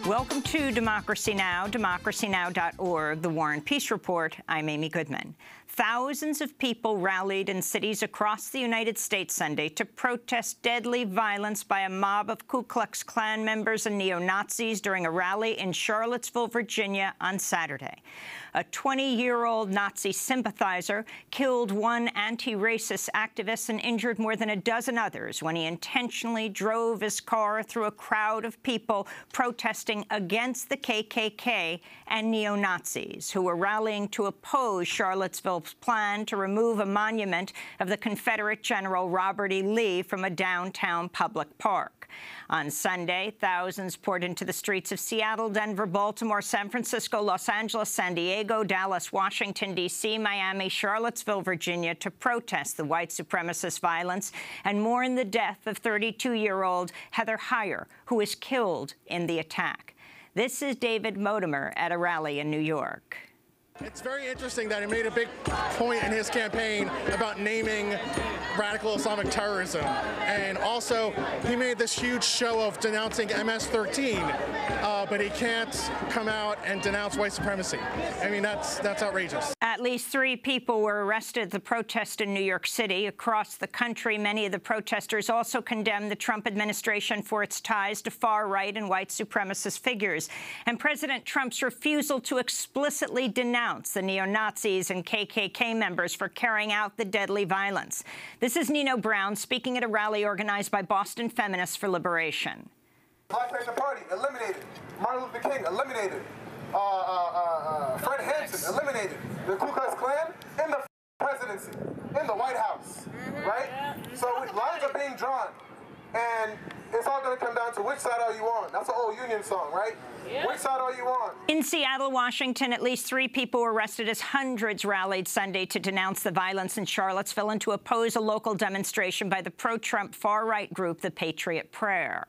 Welcome to Democracy Now!, democracynow.org, The War and Peace Report. I'm Amy Goodman. Thousands of people rallied in cities across the United States Sunday to protest deadly violence by a mob of Ku Klux Klan members and neo-Nazis during a rally in Charlottesville, Virginia on Saturday. A 20-year-old Nazi sympathizer killed one anti-racist activist and injured more than a dozen others when he intentionally drove his car through a crowd of people protesting against the KKK and neo-Nazis who were rallying to oppose Charlottesville's plan to remove a monument of the Confederate General Robert E. Lee from a downtown public park. On Sunday, thousands poured into the streets of Seattle, Denver, Baltimore, San Francisco, Los Angeles, San Diego, Dallas, Washington, D.C., Miami, Charlottesville, Virginia, to protest the white supremacist violence and mourn the death of 32-year-old Heather Heyer, who was killed in the attack. This is David Motimer at a rally in New York. It's very interesting that he made a big point in his campaign about naming radical Islamic terrorism. And also, he made this huge show of denouncing MS-13, but he can't come out and denounce white supremacy. I mean, that's outrageous. At least 3 people were arrested at the protest in New York City. Across the country, many of the protesters also condemned the Trump administration for its ties to far-right and white supremacist figures. And President Trump's refusal to explicitly denounce the neo-Nazis and KKK members for carrying out the deadly violence. This is Nino Brown speaking at a rally organized by Boston Feminists for Liberation. Black Panther Party, eliminated. Martin Luther King, eliminated. Fred Hampton, eliminated. The Ku Klux Klan in the presidency, in the White House, right? So lines are being drawn, and it's all going to come down to which side are you on. That's an old Union song, right? Yeah. Which side are you on? In Seattle, Washington, at least 3 people were arrested as hundreds rallied Sunday to denounce the violence in Charlottesville and to oppose a local demonstration by the pro-Trump far-right group, the Patriot Prayer.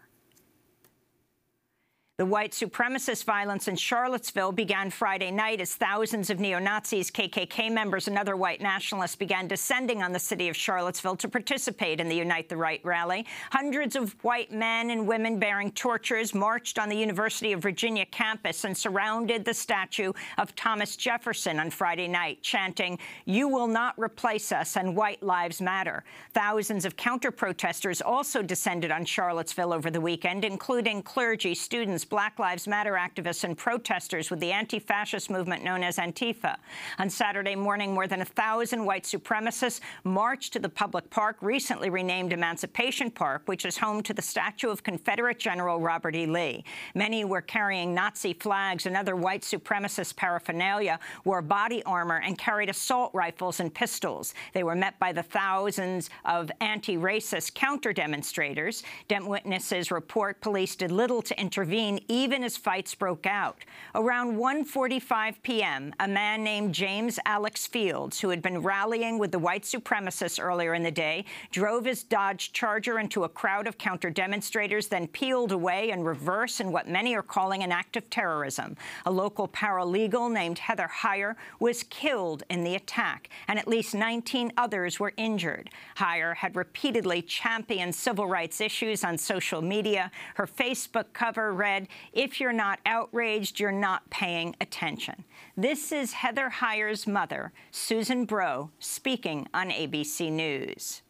The white supremacist violence in Charlottesville began Friday night as thousands of neo-Nazis, KKK members, and other white nationalists began descending on the city of Charlottesville to participate in the Unite the Right rally. Hundreds of white men and women bearing torches marched on the University of Virginia campus and surrounded the statue of Thomas Jefferson on Friday night, chanting, "You will not replace us," and "White Lives Matter." Thousands of counter-protesters also descended on Charlottesville over the weekend, including clergy, students, Black Lives Matter activists and protesters with the anti-fascist movement known as Antifa. On Saturday morning, more than 1,000 white supremacists marched to the public park, recently renamed Emancipation Park, which is home to the statue of Confederate General Robert E. Lee. Many were carrying Nazi flags and other white supremacist paraphernalia, wore body armor, and carried assault rifles and pistols. They were met by the thousands of anti-racist counter-demonstrators. Witnesses report police did little to intervene even as fights broke out. Around 1:45 p.m., a man named James Alex Fields, who had been rallying with the white supremacists earlier in the day, drove his Dodge Charger into a crowd of counter-demonstrators, then peeled away in reverse in what many are calling an act of terrorism. A local paralegal named Heather Heyer was killed in the attack, and at least 19 others were injured. Heyer had repeatedly championed civil rights issues on social media. Her Facebook cover read, "If you're not outraged, you're not paying attention." This is Heather Heyer's mother, Susan Bro, speaking on ABC News.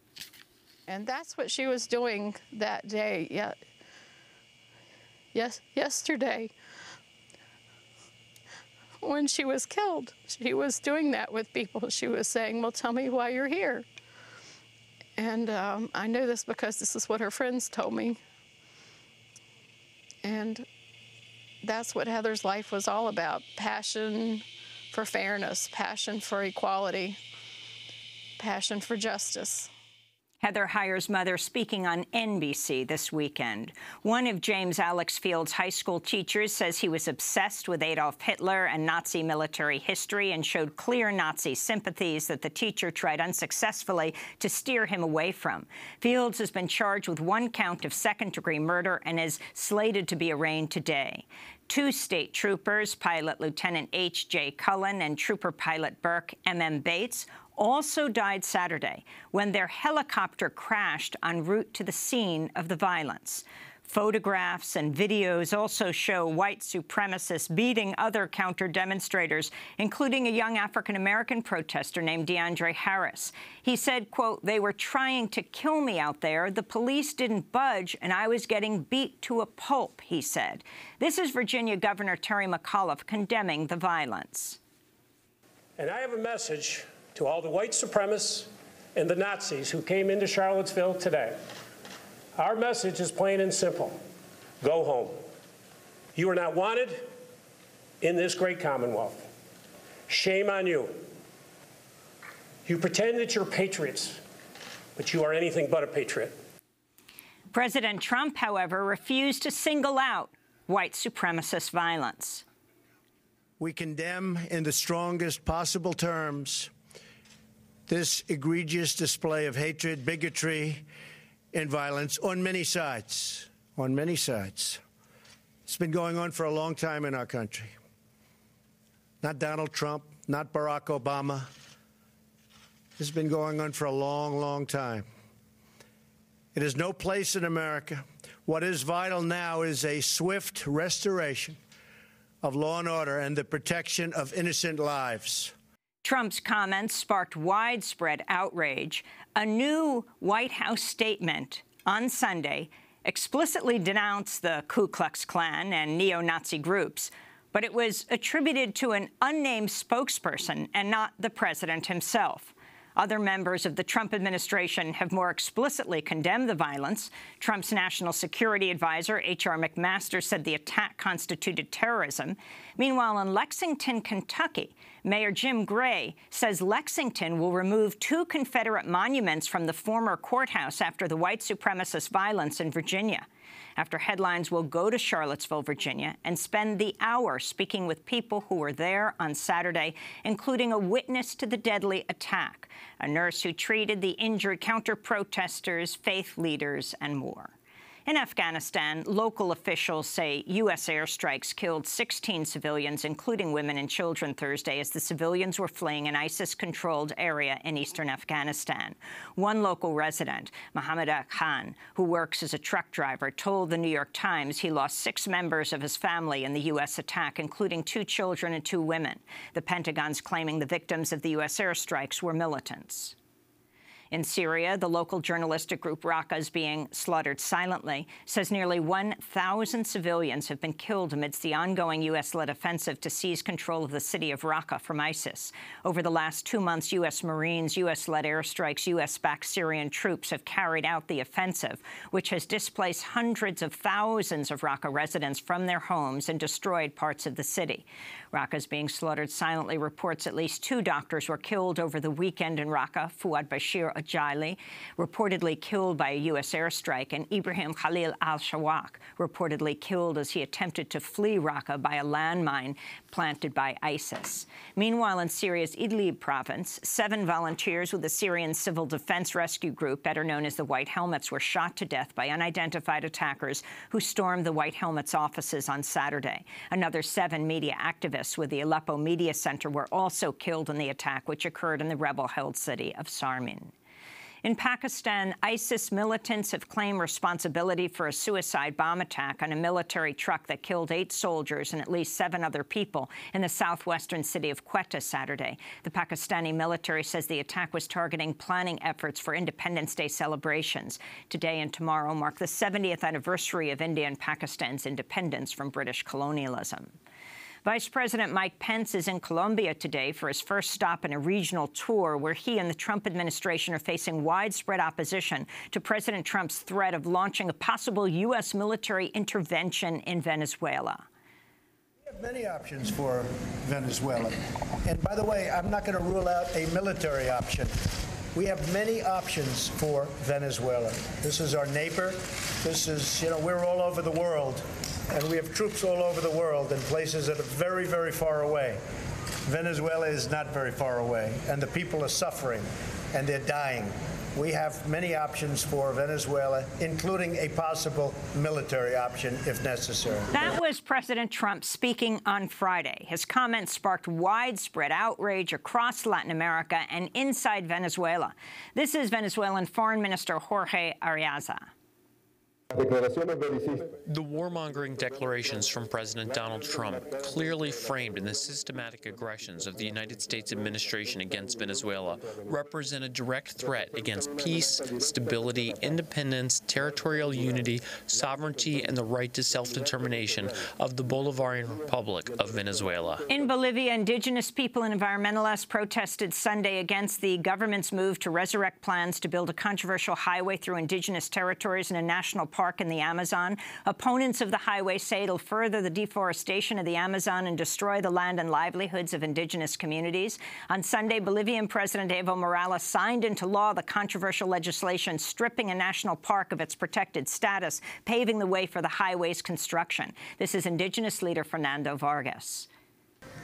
And that's what she was doing that day. Yesterday, when she was killed, she was doing that with people. She was saying, "Well, tell me why you're here." And I know this because this is what her friends told me. And that's what Heather's life was all about: passion for fairness, passion for equality, passion for justice. Heather Heyer's mother speaking on NBC this weekend. One of James Alex Fields' high school teachers says he was obsessed with Adolf Hitler and Nazi military history and showed clear Nazi sympathies that the teacher tried unsuccessfully to steer him away from. Fields has been charged with 1 count of second-degree murder and is slated to be arraigned today. 2 state troopers, Pilot Lieutenant H.J. Cullen and Trooper Pilot Burke M.M. Bates, also died Saturday when their helicopter crashed en route to the scene of the violence. Photographs and videos also show white supremacists beating other counter-demonstrators, including a young African-American protester named DeAndre Harris. He said, quote, "They were trying to kill me out there. The police didn't budge, and I was getting beat to a pulp," he said. This is Virginia Governor Terry McAuliffe condemning the violence. And I have a message to all the white supremacists and the Nazis who came into Charlottesville today. Our message is plain and simple. Go home. You are not wanted in this great Commonwealth. Shame on you. You pretend that you're patriots, but you are anything but a patriot. President Trump, however, refused to single out white supremacist violence. We condemn in the strongest possible terms this egregious display of hatred, bigotry, and violence on many sides, on many sides. It's been going on for a long time in our country. Not Donald Trump, not Barack Obama. This has been going on for a long, long time. It has no place in America. What is vital now is a swift restoration of law and order and the protection of innocent lives. Trump's comments sparked widespread outrage. A new White House statement on Sunday explicitly denounced the Ku Klux Klan and neo-Nazi groups, but it was attributed to an unnamed spokesperson and not the president himself. Other members of the Trump administration have more explicitly condemned the violence. Trump's national security advisor, H.R. McMaster, said the attack constituted terrorism. Meanwhile, in Lexington, Kentucky, Mayor Jim Gray says Lexington will remove 2 Confederate monuments from the former courthouse after the white supremacist violence in Virginia. After Headlines will go to Charlottesville, Virginia, and spend the hour speaking with people who were there on Saturday, including a witness to the deadly attack, a nurse who treated the injured counter-protesters, faith leaders, and more. In Afghanistan, local officials say U.S. airstrikes killed 16 civilians, including women and children, Thursday, as the civilians were fleeing an ISIS-controlled area in eastern Afghanistan. One local resident, Mohammed Khan, who works as a truck driver, told the New York Times he lost 6 members of his family in the U.S. attack, including 2 children and 2 women. The Pentagon's claiming the victims of the U.S. airstrikes were militants. In Syria, the local journalistic group Raqqa is being slaughtered silently, says nearly 1,000 civilians have been killed amidst the ongoing U.S.-led offensive to seize control of the city of Raqqa from ISIS. Over the last 2 months, U.S. Marines, U.S.-led airstrikes, U.S.-backed Syrian troops have carried out the offensive, which has displaced hundreds of thousands of Raqqa residents from their homes and destroyed parts of the city. Raqqa is being slaughtered silently reports at least 2 doctors were killed over the weekend in Raqqa. Fuad Bashir Ajali, reportedly killed by a U.S. airstrike, and Ibrahim Khalil al-Shawak, reportedly killed as he attempted to flee Raqqa by a landmine planted by ISIS. Meanwhile, in Syria's Idlib province, 7 volunteers with the Syrian Civil Defense Rescue Group, better known as the White Helmets, were shot to death by unidentified attackers who stormed the White Helmets' offices on Saturday. Another 7 media activists with the Aleppo Media Center were also killed in the attack, which occurred in the rebel-held city of Sarmin. In Pakistan, ISIS militants have claimed responsibility for a suicide bomb attack on a military truck that killed 8 soldiers and at least 7 other people in the southwestern city of Quetta Saturday. The Pakistani military says the attack was targeting planning efforts for Independence Day celebrations. Today and tomorrow mark the 70th anniversary of India and Pakistan's independence from British colonialism. Vice President Mike Pence is in Colombia today for his first stop in a regional tour where he and the Trump administration are facing widespread opposition to President Trump's threat of launching a possible U.S. military intervention in Venezuela. We have many options for Venezuela. And by the way, I'm not going to rule out a military option. We have many options for Venezuela. This is our neighbor. This is, we're all over the world. And we have troops all over the world in places that are very, very far away. Venezuela is not very far away, and the people are suffering, and they're dying. We have many options for Venezuela, including a possible military option if necessary. That was President Trump speaking on Friday. His comments sparked widespread outrage across Latin America and inside Venezuela. This is Venezuelan Foreign Minister Jorge Arreaza. The warmongering declarations from President Donald Trump, clearly framed in the systematic aggressions of the United States administration against Venezuela, represent a direct threat against peace, stability, independence, territorial unity, sovereignty, and the right to self-determination of the Bolivarian Republic of Venezuela. In Bolivia, indigenous people and environmentalists protested Sunday against the government's move to resurrect plans to build a controversial highway through indigenous territories in a national park in the Amazon. Opponents of the highway say it'll further the deforestation of the Amazon and destroy the land and livelihoods of indigenous communities. On Sunday, Bolivian President Evo Morales signed into law the controversial legislation stripping a national park of its protected status, paving the way for the highway's construction. This is indigenous leader Fernando Vargas.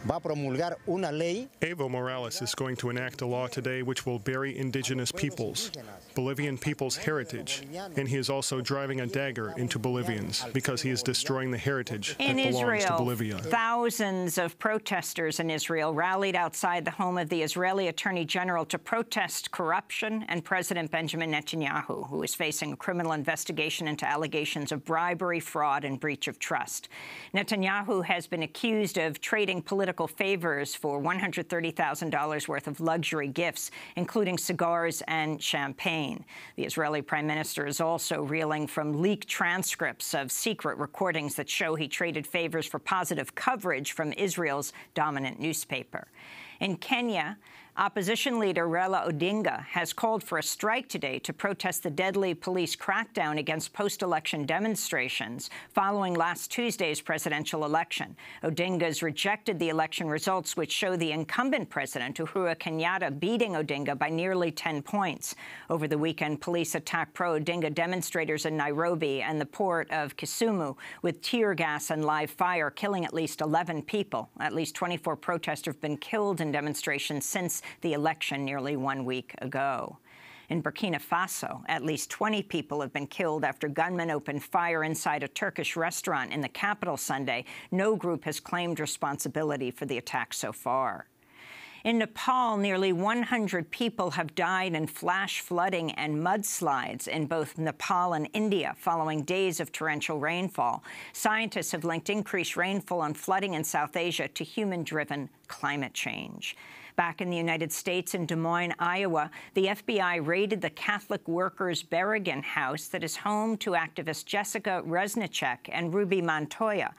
Evo Morales is going to enact a law today which will bury indigenous peoples, Bolivian people's heritage, and he is also driving a dagger into Bolivians because he is destroying the heritage that belongs to Bolivia. Thousands of protesters in Israel rallied outside the home of the Israeli Attorney General to protest corruption and President Benjamin Netanyahu, who is facing a criminal investigation into allegations of bribery, fraud, and breach of trust. Netanyahu has been accused of trading political favors for $130,000 worth of luxury gifts, including cigars and champagne. The Israeli prime minister is also reeling from leaked transcripts of secret recordings that show he traded favors for positive coverage from Israel's dominant newspaper. In Kenya, opposition leader Raila Odinga has called for a strike today to protest the deadly police crackdown against post-election demonstrations following last Tuesday's presidential election. Odinga's rejected the election results, which show the incumbent president, Uhuru Kenyatta, beating Odinga by nearly 10 points. Over the weekend, police attacked pro-Odinga demonstrators in Nairobi and the port of Kisumu with tear gas and live fire, killing at least 11 people. At least 24 protesters have been killed in demonstrations since the election nearly 1 week ago. In Burkina Faso, at least 20 people have been killed after gunmen opened fire inside a Turkish restaurant in the capital Sunday. No group has claimed responsibility for the attack so far. In Nepal, nearly 100 people have died in flash flooding and mudslides in both Nepal and India following days of torrential rainfall. Scientists have linked increased rainfall and flooding in South Asia to human-driven climate change. Back in the United States, in Des Moines, Iowa, the FBI raided the Catholic Workers Berrigan house that is home to activists Jessica Reznicek and Ruby Montoya,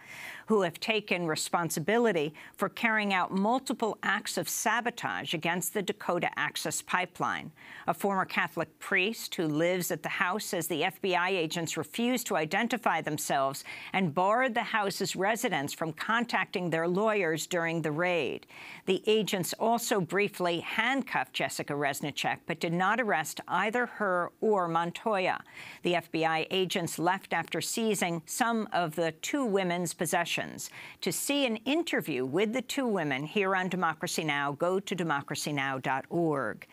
who have taken responsibility for carrying out multiple acts of sabotage against the Dakota Access Pipeline. A former Catholic priest who lives at the house says the FBI agents refused to identify themselves and barred the house's residents from contacting their lawyers during the raid. The agents also briefly handcuffed Jessica Reznicek, but did not arrest either her or Montoya. The FBI agents left after seizing some of the two women's possessions. To see an interview with the two women here on Democracy Now!, go to democracynow.org.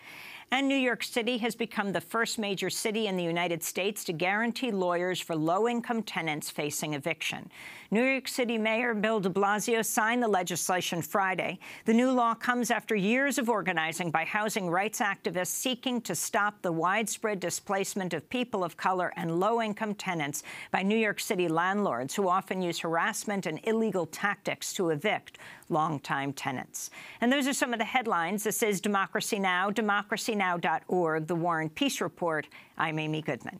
And New York City has become the first major city in the United States to guarantee lawyers for low-income tenants facing eviction. New York City Mayor Bill de Blasio signed the legislation Friday. The new law comes after years of organizing by housing rights activists seeking to stop the widespread displacement of people of color and low-income tenants by New York City landlords who often use harassment and illegal tactics to evict longtime tenants. And those are some of the headlines. This is Democracy Now!, democracynow.org, The War and Peace Report. I'm Amy Goodman.